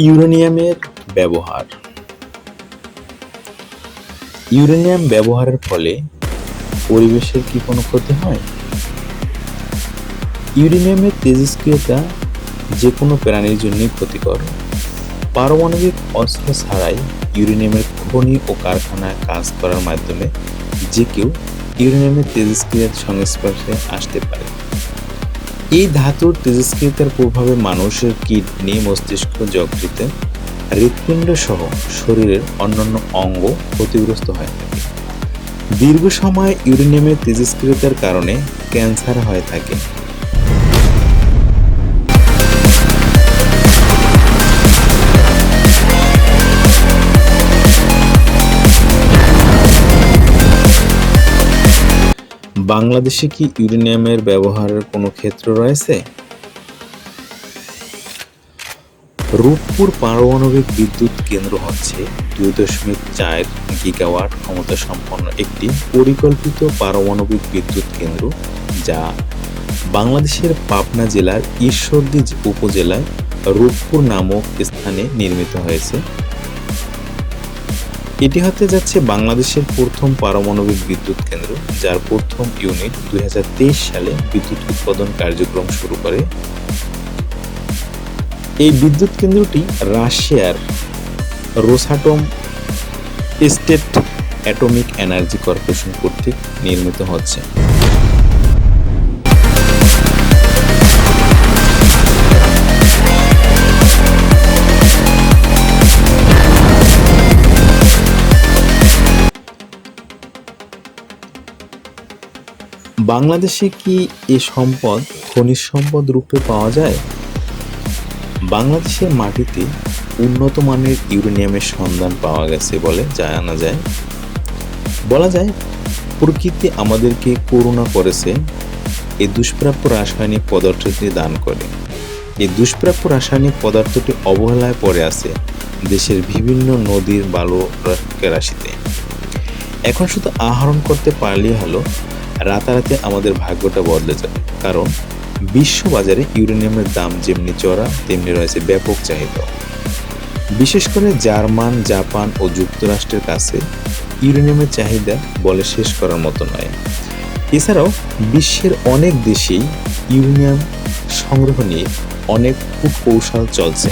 ইউরেনিয়ামের ব্যবহার। ইউরেনিয়াম ব্যবহারের ফলে পরিবেশের কি কোনো ক্ষতি হয়? ইউরেনিয়ামের তেজস্ক্রিয়তা যে কোনো প্রাণীর জন্যই ক্ষতিকর। পারমাণবিক অস্ত্র ছাড়াই ইউরেনিয়ামের খনি ও কারখানায় কাজ করার মাধ্যমে যে কেউ ইউরেনিয়ামের তেজস্ক্রিয়তার সংস্পর্শে আসতে পারে। এই ধাতুর তেজস্ক্রিয়তার প্রভাবে মানুষের কিডনি, মস্তিষ্ক, যকৃৎ, হৃৎপিণ্ড সহ শরীরের অন্যান্য অঙ্গ ক্ষতিগ্রস্ত হয়ে থাকে। দীর্ঘ সময় ইউরেনিয়ামের তেজস্ক্রিয়তার কারণে ক্যান্সার হয়ে থাকে। বাংলাদেশে কি ইউরেনিয়ামের ব্যবহারের কোনো ক্ষেত্র রয়েছে? রূপপুর পারমাণবিক বিদ্যুৎ কেন্দ্র হচ্ছে 2.4 গিগাওয়াট ক্ষমতা সম্পন্ন একটি পরিকল্পিত পারমাণবিক বিদ্যুৎ কেন্দ্র, যা বাংলাদেশের পাবনা জেলার ঈশ্বরদী উপজেলায় রূপপুর নামক স্থানে নির্মিত হয়েছে। এটি হতে যাচ্ছে বাংলাদেশের প্রথম পারমাণবিক বিদ্যুৎ কেন্দ্র, যার প্রথম ইউনিট 2023 সালে বিদ্যুৎ উৎপাদন কার্যক্রম শুরু করে। এই বিদ্যুৎ কেন্দ্রটি রাশিয়ার Rosatom state atomic energy corporation কর্তৃক নির্মিত হচ্ছে। বাংলাদেশে কি এ সম্পদ খনিজ সম্পদ রূপে পাওয়া যায়? বাংলাদেশের মাটিতে উন্নত মানের ইউরেনিয়ামের সন্ধান পাওয়া গেছে বলে জানা যায়। বলা যায়, প্রকৃতি আমাদেরকে করুণা করেছে, এই দুষ্প্রাপ্য রাসায়নিক পদার্থটি দান করে। এই দুষ্প্রাপ্য রাসায়নিক পদার্থটি অবহেলায় পড়ে আছে দেশের বিভিন্ন নদীর বালু রাশিতে। এখন শুধু আহরণ করতে পারলেই হলো, রাতারাতি আমাদের ভাগ্যটা বদলে যাবে। কারণ বিশ্ববাজারে ইউরেনিয়ামের দাম যেমনি চড়া, তেমনি রয়েছে ব্যাপক চাহিদা। বিশেষ করে জার্মান, জাপান ও যুক্তরাষ্ট্রের কাছে ইউরেনিয়ামের চাহিদা বলে শেষ করার মতো নয়। এছাড়াও বিশ্বের অনেক দেশেই ইউরেনিয়াম সংগ্রহ নিয়ে অনেক কূটকৌশল চলছে।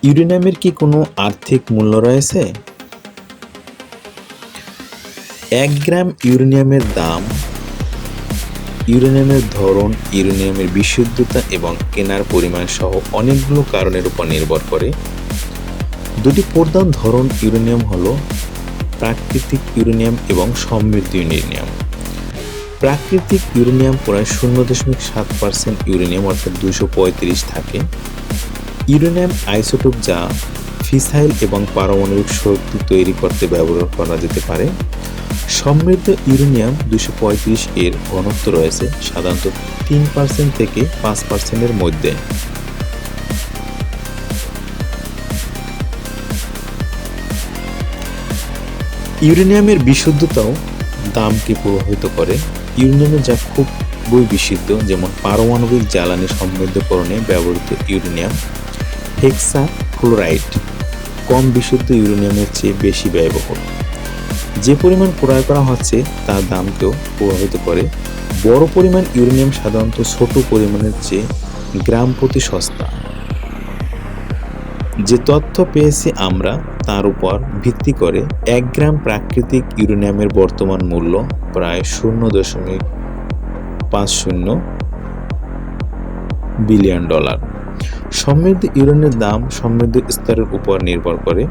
ইউরেনিয়ামের কি কোনো আর্থিক মূল্য রয়েছে? 1 গ্রাম ইউরেনিয়ামের দাম, ইউরেনিয়ামের ধরন, ইউরেনিয়ামের বিশুদ্ধতা এবং কেনার পরিমাণ সহ অনেকগুলো কারণের উপর নির্ভর করে। দুটি প্রধান ধরন ইউরেনিয়াম হলো প্রাকৃতিক ইউরেনিয়াম এবং সমৃদ্ধ ইউরেনিয়াম। প্রাকৃতিক ইউরেনিয়াম প্রায় 0.7% ইউরেনিয়াম অর্থাৎ 235 থাকে। ইউরেনিয়াম আইসোটোপ, যা ফিসাইল এবং পারমাণবিক শক্তি তৈরি করতে ব্যবহার করা যেতে পারে। সমৃদ্ধ ইউরেনিয়াম 235 এর ঘনত্ব রয়েছে সাধারণত 3% থেকে 5% এর মধ্যে। ইউরেনিয়ামের বিশুদ্ধতাও দামকে প্রভাবিত করে। ইউরেনিয়ামের যা খুবই বিশুদ্ধ, যেমন পারমাণবিক জ্বালানি সমৃদ্ধকরণে ব্যবহৃত ইউরেনিয়াম হেক্সাফ্লোরাইড, কম বিশুদ্ধ ইউরেনিয়ামের চেয়ে বেশি ব্যয়বহুল। যে পরিমাণ ক্রয় করা হচ্ছে তার দামকেও প্রভাবিত করে। বড় পরিমাণ ইউরেনিয়াম সাধারণত ছোট পরিমাণের চেয়ে গ্রাম প্রতি সস্তা। যে তথ্য পেয়েছি আমরা, তার উপর ভিত্তি করে 1 গ্রাম প্রাকৃতিক ইউরেনিয়ামের বর্তমান মূল্য প্রায় 0.50 বিলিয়ন ডলার। সমৃদ্ধ ইউরেনিয়ামের দাম সমৃদ্ধ স্তরের উপর নির্ভর করে।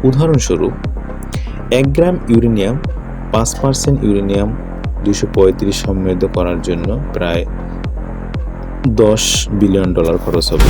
উদাহরণস্বরূপ, 1 গ্রাম ইউরেনিয়াম 5% ইউরেনিয়াম 235 সমৃদ্ধ করার জন্য প্রায় $10 বিলিয়ন খরচ হবে।